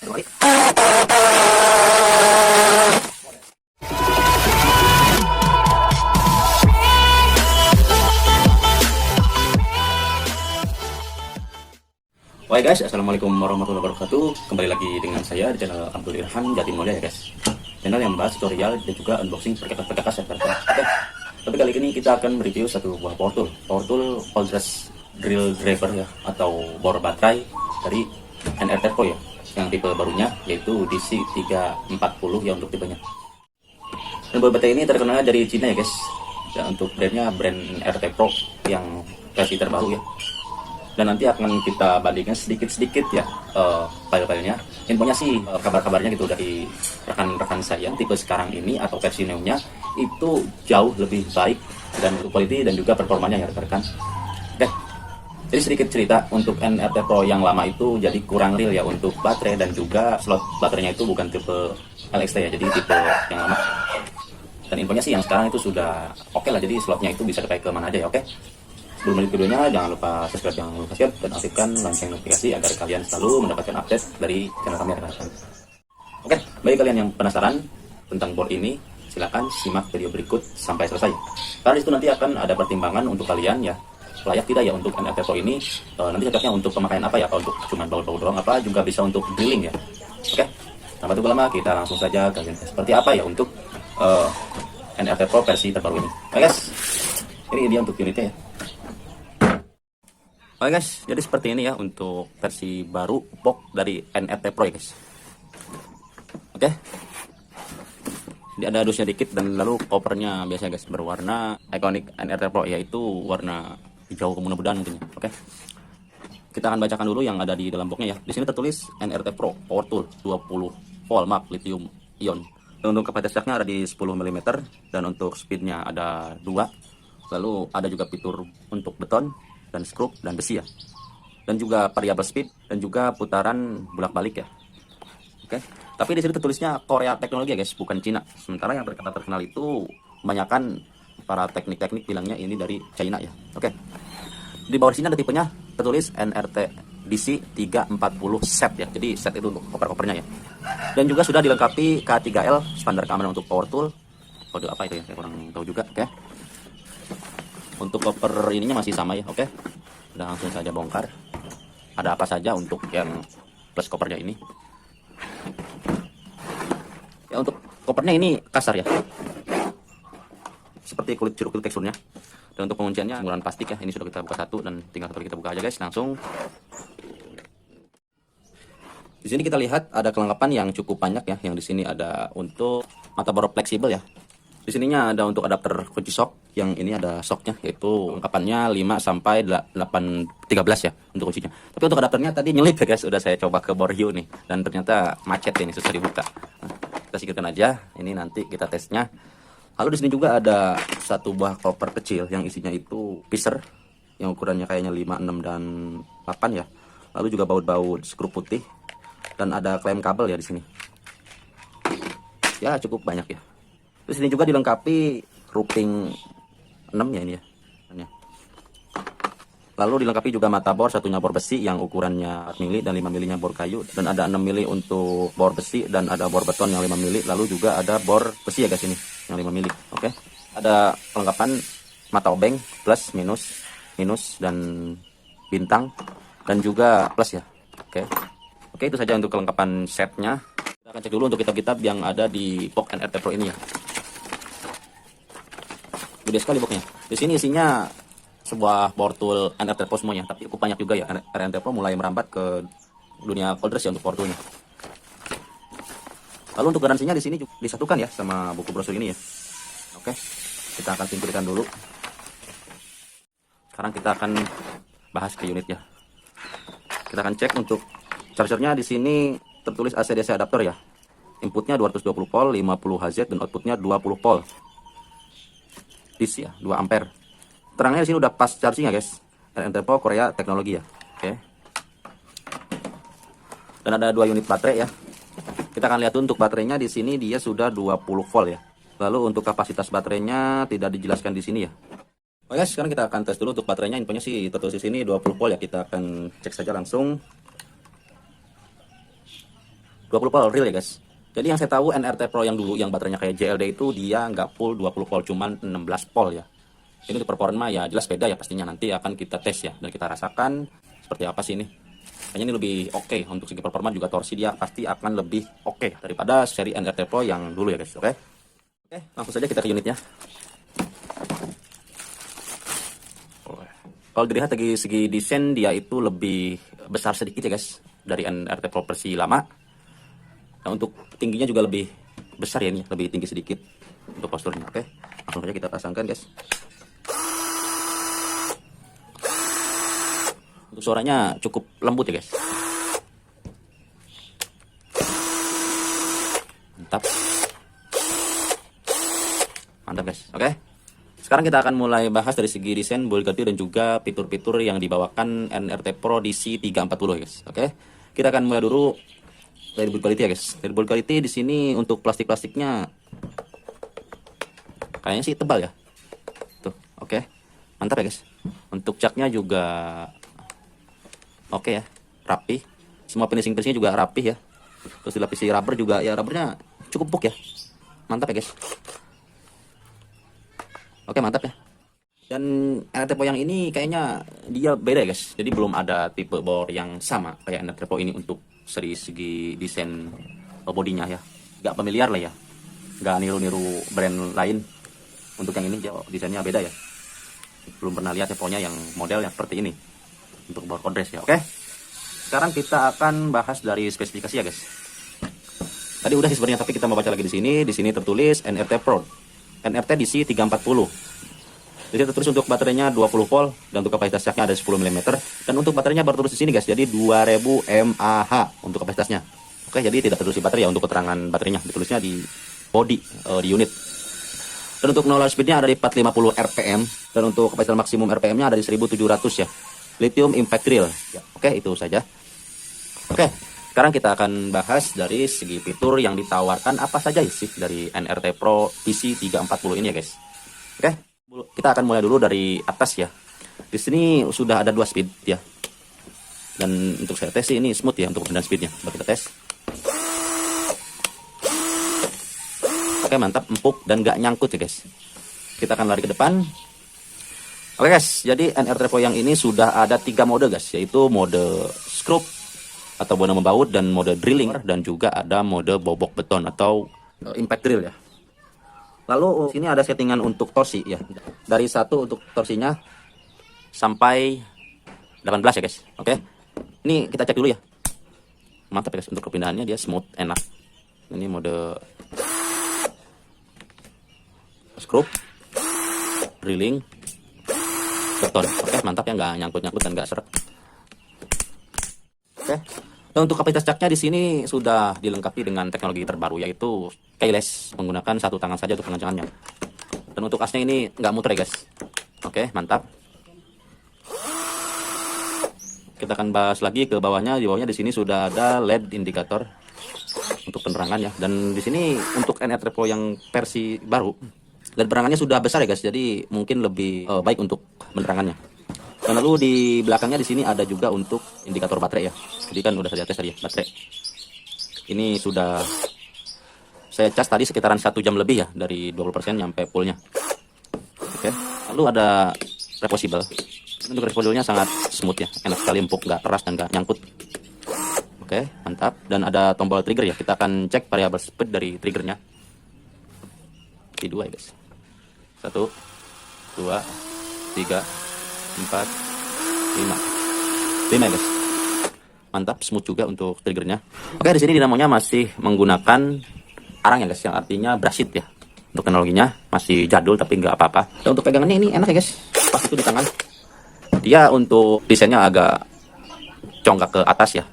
Baik guys, assalamualaikum warahmatullahi wabarakatuh. Kembali lagi dengan saya di channel Abdul Irhan Jatimulya ya guys. Channel yang membahas tutorial dan juga unboxing perkakas-perkakas ya teman-teman. Oke. Tapi kali ini kita akan mereview satu buah power tool Oldress drill driver ya, atau bor baterai dari NRT Pro ya, yang tipe barunya yaitu DC340 ya untuk tipenya. Dan bor baterai ini terkenal dari Cina ya guys. Dan untuk brandnya brand NRT Pro yang versi terbaru ya. Dan nanti akan kita bandingkan sedikit-sedikit ya file-filenya. Infonya sih kabar-kabarnya gitu dari rekan-rekan saya tipe sekarang ini atau versi neo-nya itu jauh lebih baik dan quality dan juga performanya ya rekan-rekan. Oke. Jadi sedikit cerita untuk NRT Pro yang lama itu jadi kurang real ya untuk baterai, dan juga slot baterainya itu bukan tipe LXT ya, jadi tipe yang lama. Dan infonya sih yang sekarang itu sudah oke lah, jadi slotnya itu bisa dipakai ke mana aja ya. Oke. Sebelum lanjut videonya, jangan lupa subscribe dan aktifkan lonceng notifikasi agar kalian selalu mendapatkan update dari channel kami rekan-rekan. Oke, bagi kalian yang penasaran tentang board ini, silakan simak video berikut sampai selesai. Karena disitu nanti akan ada pertimbangan untuk kalian ya, layak tidak ya untuk NRT Pro ini, nanti cocoknya untuk pemakaian apa ya, apa untuk cuman baut-baut doang, apa juga bisa untuk drilling ya. Oke, tanpa tunggu lama kita langsung saja ke seperti apa ya untuk NRT Pro versi terbaru ini. Oke guys, ini dia untuk unitnya ya. Oke guys, jadi seperti ini ya untuk versi baru box dari NRT Pro ya guys. Oke. Jadi ada dusnya dikit, dan lalu covernya biasa guys berwarna ikonik NRT Pro, yaitu warna hijau kemudian mungkin. Oke. Kita akan bacakan dulu yang ada di dalam boxnya ya. Di sini tertulis NRT Pro Power Tool 20 volt mark lithium ion. Dan untuk kapasitas jaknya ada di 10 mm, dan untuk speednya ada 2. Lalu ada juga fitur untuk beton dan skrup dan besi ya, dan juga variabel speed dan juga putaran bolak-balik ya. Oke, tapi di sini tertulisnya Korea teknologi ya guys, bukan Cina. Sementara yang terkenal itu kebanyakan para teknik-teknik bilangnya ini dari China ya. Oke, di bawah sini ada tipenya tertulis NRT DC340 set ya, jadi set itu untuk koper-kopernya ya. Dan juga sudah dilengkapi K3L standar keamanan untuk power tool. Kode apa itu ya, saya kurang tahu juga. Oke, untuk koper ininya masih sama ya. Oke, udah langsung saja bongkar. Ada apa saja untuk yang plus kopernya ini ya. Untuk kopernya ini kasar ya, seperti kulit jeruk itu teksturnya. Dan untuk pengunciannya menggunakan plastik ya. Ini sudah kita buka satu, dan tinggal satu kita buka aja guys langsung. Di sini kita lihat ada kelengkapan yang cukup banyak ya. Yang di sini ada untuk mata bor fleksibel ya. Di sininya ada untuk adapter kunci shock, yang ini ada shocknya, yaitu lengkapannya 5 sampai 813 ya untuk kuncinya. Tapi untuk adapternya tadi nyelip ya guys, udah saya coba ke bor hiu nih, dan ternyata macet ini, susah dibuka. Nah, kita singkirkan aja, ini nanti kita tesnya. Lalu di sini juga ada satu buah koper kecil yang isinya itu pisser, yang ukurannya kayaknya 5, 6 dan 8 ya. Lalu juga baut-baut skru putih, dan ada klem kabel ya di sini. Ya cukup banyak ya. Terus ini juga dilengkapi routing 6 ya ini ya. Lalu dilengkapi juga mata bor, satunya bor besi yang ukurannya 4 mili dan 5 milinya bor kayu, dan ada 6 mili untuk bor besi, dan ada bor beton yang 5 mili. Lalu juga ada bor besi ya guys ini yang 5 mili. Oke. Ada perlengkapan mata obeng plus, minus, dan bintang, dan juga plus ya. Oke. Oke, itu saja untuk kelengkapan setnya. Kita akan cek dulu untuk kitab-kitab yang ada di box NRT Pro ini ya. Gede sekali boxnya. Di sini isinya sebuah power tool NRT Pro semuanya, tapi cukup banyak juga ya. NRT Pro mulai merambat ke dunia Oldress ya untuk power toolnya. Lalu untuk garansinya di sini disatukan ya sama buku brosur ini ya. Oke, kita akan singkirkan dulu. Sekarang kita akan bahas ke unit ya. Kita akan cek untuk chargernya. Di sini tertulis AC/DC adapter ya. Inputnya 220 volt, 50 Hz, dan outputnya 20 volt. DC ya, 2 ampere. Terangnya di sini udah pas charging ya guys. NRT Pro Korea teknologi ya. Oke. Dan ada 2 unit baterai ya. Kita akan lihat untuk baterainya. Di sini dia sudah 20 volt ya. Lalu untuk kapasitas baterainya tidak dijelaskan di sini ya. Oke guys, sekarang kita akan tes dulu untuk baterainya. Infonya sih tertulis di sini 20 volt ya. Kita akan cek saja langsung. 20 volt real ya guys. Jadi yang saya tahu NRT Pro yang dulu yang baterainya kayak JLD itu dia nggak full 20 volt, cuman 16 volt ya. Ini untuk performa ya jelas beda ya pastinya, nanti akan kita tes ya dan kita rasakan seperti apa sih ini. Kayaknya ini lebih oke untuk segi performa, juga torsi dia pasti akan lebih oke daripada seri NRT Pro yang dulu ya guys. Oke, langsung saja kita ke unitnya. Kalau dilihat dari segi desain dia itu lebih besar sedikit ya guys dari NRT Pro versi lama. Nah, untuk tingginya juga lebih besar ya, ini lebih tinggi sedikit untuk posturnya. Oke, langsung saja kita pasangkan guys. Untuk suaranya cukup lembut ya guys. Mantap guys. Oke, sekarang kita akan mulai bahas dari segi desain, build quality dan juga fitur-fitur yang dibawakan NRT Pro DC340 guys. Oke, kita akan mulai dulu dari build quality ya guys. Dari build quality di sini untuk plastiknya kayaknya sih tebal ya. Tuh, oke. Mantap ya guys. Untuk caknya juga oke ya, rapi. Semua finishing-finishingnya juga rapi ya. Terus dilapisi rubber juga ya, rubbernya cukup empuk ya. Mantap ya guys. Oke, mantap ya. Dan NRT Pro yang ini kayaknya dia beda ya guys. Jadi belum ada tipe bor yang sama kayak NRT Pro ini untuk segi desain bodinya ya. Gak familiar lah ya. Gak niru-niru brand lain. Untuk yang ini desainnya beda ya. Belum pernah lihat ya pokoknya yang model yang seperti ini untuk bor kodres ya. Oke, sekarang kita akan bahas dari spesifikasi ya guys. Tadi udah sih sebenarnya, tapi kita mau baca lagi di sini. Di sini tertulis NRT Pro, NRT DC340. Di sini tertulis untuk baterainya 20 volt dan untuk kapasitas caknya ada 10 mm. Dan untuk baterainya baru tertulis di sini guys, jadi 2000 mAh untuk kapasitasnya. Oke, jadi tidak tertulis di baterai ya untuk keterangan baterainya, ditulisnya di body di unit. Dan untuk no load speednya ada di 450 rpm, dan untuk kapasitas maksimum rpm-nya ada di 1700 ya. Lithium impact drill ya. Oke, itu saja. Oke, sekarang kita akan bahas dari segi fitur yang ditawarkan apa saja sih dari NRT Pro DC340 ini ya guys. Oke, kita akan mulai dulu dari atas ya. Di sini sudah ada 2 speed ya. Dan untuk saya tes sih ini smooth ya untuk perpindahan speednya. Coba kita tes. Oke, mantap, empuk dan gak nyangkut ya guys. Kita akan lari ke depan. Oke guys, jadi NRT Pro yang ini sudah ada 3 mode guys, yaitu mode scrub atau mode membaut, dan mode drilling, dan juga ada mode bobok beton atau impact drill ya. Lalu sini ada settingan untuk torsi ya. Dari 1 untuk torsinya sampai 18 ya guys. Oke. Ini kita cek dulu ya. Mantap ya guys, untuk perpindahannya dia smooth, enak. Ini mode scrub, drilling, beton. Oke, mantap ya, nggak nyangkut-nyangkut dan nggak seret. Oke. Dan untuk kapasitas caknya di sini sudah dilengkapi dengan teknologi terbaru, yaitu keyless, menggunakan 1 tangan saja untuk pengencangannya. Dan untuk asnya ini nggak muter ya guys. Oke, mantap. Kita akan bahas lagi ke bawahnya. Di bawahnya di sini sudah ada LED indikator untuk penerangan ya. Dan di sini untuk NRT Pro yang versi baru, LED penerangannya sudah besar ya guys, jadi mungkin lebih baik untuk penerangannya. Dan lalu di belakangnya di sini ada juga untuk indikator baterai ya. Jadi kan udah saya tes tadi ya baterai. Ini sudah saya cas tadi sekitaran 1 jam lebih ya, dari 20% nyampe fullnya. Oke. Lalu ada reversible. Untuk reversible-nya sangat smooth ya, enak sekali, empuk, nggak keras dan nggak nyangkut. Oke, mantap. Dan ada tombol trigger ya. Kita akan cek variabel speed dari triggernya. Di 2 ya guys. 1, 2, 3, 4, 5 ya guys. Mantap, smooth juga untuk triggernya. Oke, di sini dinamonya masih menggunakan arang ya guys, yang artinya brushed ya. Untuk teknologinya masih jadul tapi nggak apa-apa. Dan untuk pegangannya ini enak ya guys, pas itu di tangan. Dia untuk desainnya agak congkak ke atas ya.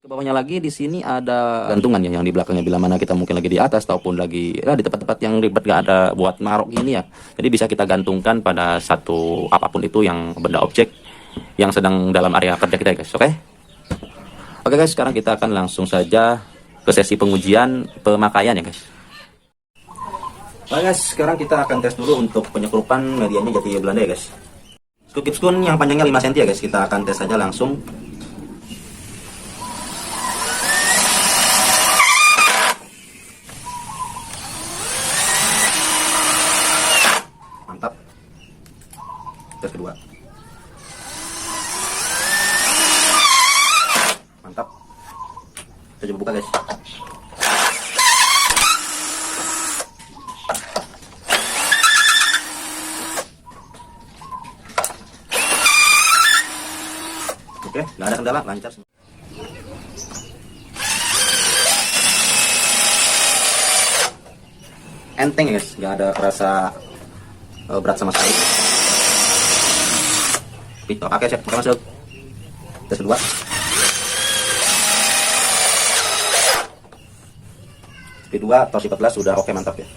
Ke bawahnya lagi di sini ada gantungan ya, yang di belakangnya bila mana kita mungkin lagi di atas ataupun lagi di tempat-tempat yang ribet gak ada buat naruh gini ya. Jadi bisa kita gantungkan pada satu apapun itu yang benda objek yang sedang dalam area kerja kita guys. Oke guys, sekarang kita akan langsung saja ke sesi pengujian pemakaian ya guys. Oke guys, sekarang kita akan tes dulu untuk penyekrupan medianya jati Belanda ya guys. Skip spoon yang panjangnya 5 cm ya guys, kita akan tes saja langsung. Kita coba buka guys. Oke, nggak ada kendala, lancar semua. Enteng ya guys, nggak ada rasa berat sama sekali. Oke siap, kita masuk tes kedua. Speed 2, torsi 14 sudah oke, mantap ya.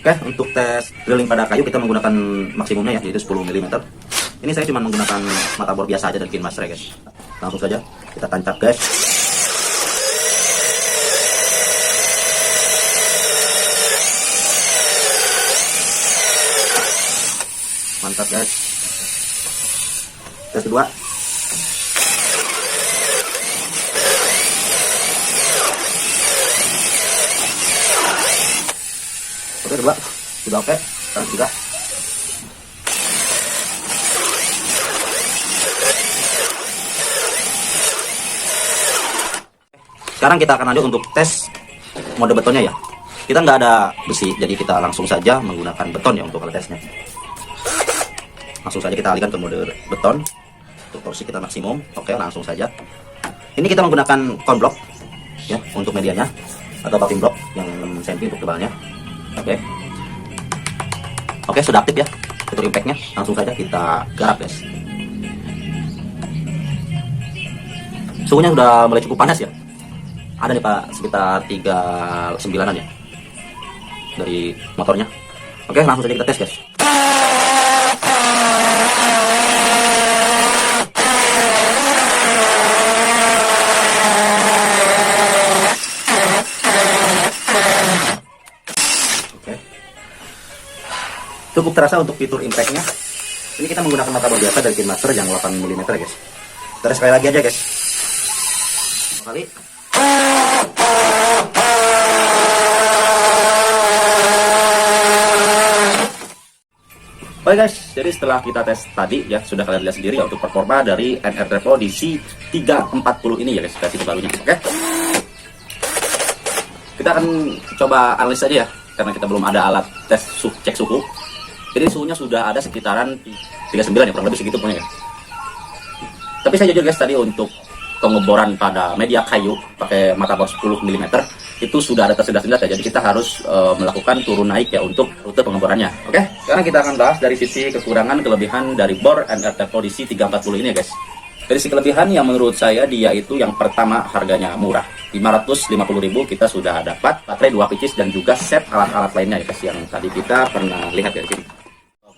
Oke, untuk tes drilling pada kayu kita menggunakan maksimumnya ya, yaitu 10 mm. Ini saya cuma menggunakan mata bor biasa aja dari Kinemaster ya guys. Langsung saja kita tancap guys. Mantap guys. Tes kedua. Oke, kedua sudah oke. Sekarang juga. Sekarang kita akan lanjut untuk tes mode betonnya ya. Kita nggak ada besi, jadi kita langsung saja menggunakan beton ya untuk alat tesnya. Langsung saja kita alihkan ke mode beton. Untuk torsi kita maksimum. Oke, langsung saja. Ini kita menggunakan cone block ya untuk medianya, atau paving block yang 6 cm untuk tebalnya. Oke, sudah aktif ya fitur impactnya. Langsung saja kita garap guys. Suhunya sudah mulai cukup panas ya. Ada nih Pak, sekitar 39an ya dari motornya. Oke, langsung saja kita tes guys. Cukup terasa untuk fitur impactnya. Ini kita menggunakan mata bor biasa dari Kinemaster yang 8 mm ya guys. Kita tes sekali lagi aja guys. Kali. Oke guys, jadi setelah kita tes tadi ya, sudah kalian lihat sendiri ya untuk performa dari NR Trepo DC340 ini ya guys, versi terbarunya. Oke, kita akan coba analis saja ya, karena kita belum ada alat tes cek suhu. Jadi suhunya sudah ada sekitaran 39 ya, kurang lebih segitu pokoknya ya. Tapi saya jujur guys, tadi untuk pengeboran pada media kayu pakai mata bor 10 mm itu sudah ada tersendat-sendat ya, jadi kita harus melakukan turun naik ya untuk rute pengeborannya. Oke, sekarang kita akan bahas dari sisi kekurangan kelebihan dari bor NR Trepo DC340 ini ya guys. Dari sisi kelebihan yang menurut saya dia itu yang pertama harganya murah, 550.000 kita sudah dapat baterai 2 pieces dan juga set alat-alat lainnya ya guys, yang tadi kita pernah lihat ya di sini.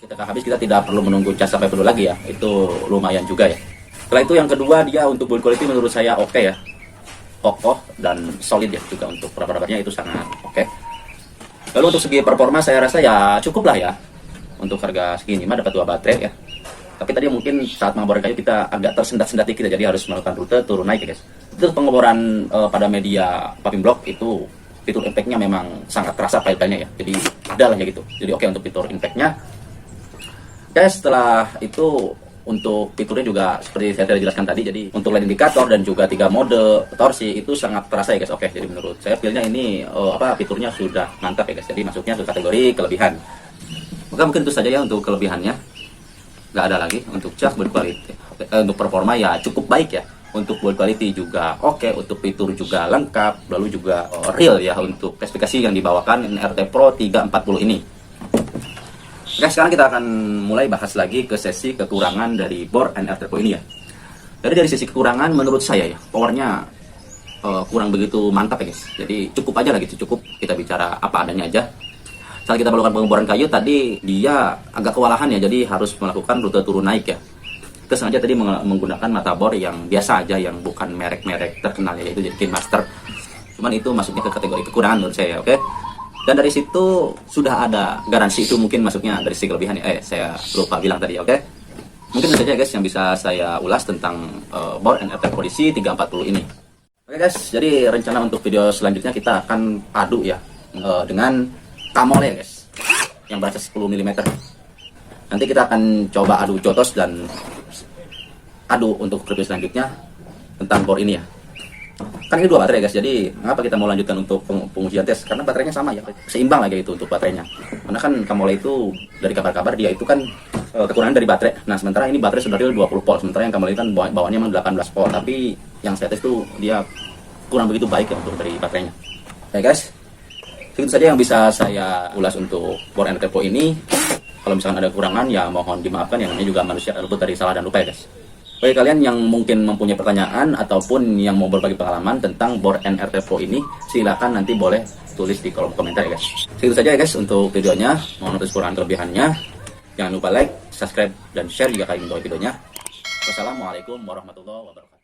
Kita habis, kita tidak perlu menunggu cas sampai penuh lagi ya, itu lumayan juga ya. Setelah itu yang kedua, dia untuk build quality menurut saya oke ya, kokoh dan solid ya, juga untuk raba-rabanya itu sangat oke. Lalu untuk segi performa saya rasa ya cukup lah ya, untuk harga segini mah dapat 2 baterai ya. Tapi tadi mungkin saat pengeboran kayu kita agak tersendat-sendat dikit ya, jadi harus melakukan rute turun naik ya guys. Itu pengeboran pada media paving block itu fitur impactnya memang sangat terasa pahit-pahitnya ya, jadi ada lah ya gitu. Jadi oke untuk fitur impactnya. Guys, setelah itu untuk fiturnya juga seperti saya telah jelaskan tadi, jadi untuk LED indikator dan juga 3 mode torsi itu sangat terasa ya guys. Oke, jadi menurut saya feelnya ini fiturnya sudah mantap ya guys, jadi masuknya ke kategori kelebihan. Mungkin itu saja ya untuk kelebihannya, nggak ada lagi. Untuk charge build quality, untuk performa ya cukup baik ya, untuk build quality juga oke, untuk fitur juga lengkap, lalu juga real ya untuk spesifikasi yang dibawakan NR Trepo 340 ini. Oke, sekarang kita akan mulai bahas lagi ke sesi kekurangan dari bor NR Trepo ini ya. Jadi dari sisi kekurangan menurut saya ya, powernya kurang begitu mantap ya guys. Jadi cukup aja lah gitu, cukup kita bicara apa adanya aja. Saat kita melakukan pengeboran kayu tadi dia agak kewalahan ya, jadi harus melakukan rute turun naik ya. Kita sengaja tadi menggunakan mata bor yang biasa aja, yang bukan merek-merek terkenal ya, yaitu Kinemaster. Cuman itu masuknya ke kategori kekurangan menurut saya, oke. Dan dari situ sudah ada garansi, itu mungkin masuknya dari sisi kelebihan ya. Saya lupa bilang tadi, oke. Mungkin itu saja guys yang bisa saya ulas tentang bor NR Trepo DC340 ini. Oke guys, jadi rencana untuk video selanjutnya kita akan adu ya dengan Kamole ya guys, yang berat 10 mm. Nanti kita akan coba adu jotos dan adu untuk review selanjutnya tentang bor ini ya. Kan ini 2 baterai guys, jadi mengapa kita mau lanjutkan untuk pengujian tes? Karena baterainya sama ya, seimbang lagi itu untuk baterainya. Karena kan Camole itu dari kabar-kabar dia itu kan kekurangan dari baterai. Nah sementara ini baterai sudah real 20 volt, sementara yang Camole kan bawaannya memang 18 volt. Tapi yang saya tes tuh dia kurang begitu baik ya untuk dari baterainya. Oke guys, segitu saja yang bisa saya ulas untuk bor NRT Pro ini. Kalau misalkan ada kekurangan ya mohon dimaafkan, yang namanya juga manusia luput dari salah dan lupa ya guys. Bagi kalian yang mungkin mempunyai pertanyaan ataupun yang mau berbagi pengalaman tentang bor NRT Pro ini, silakan nanti boleh tulis di kolom komentar ya guys. Segitu saja ya guys untuk videonya. Mohon atas kekurangan kelebihannya. Jangan lupa like, subscribe, dan share jika kalian menyukai videonya. Wassalamualaikum warahmatullahi wabarakatuh.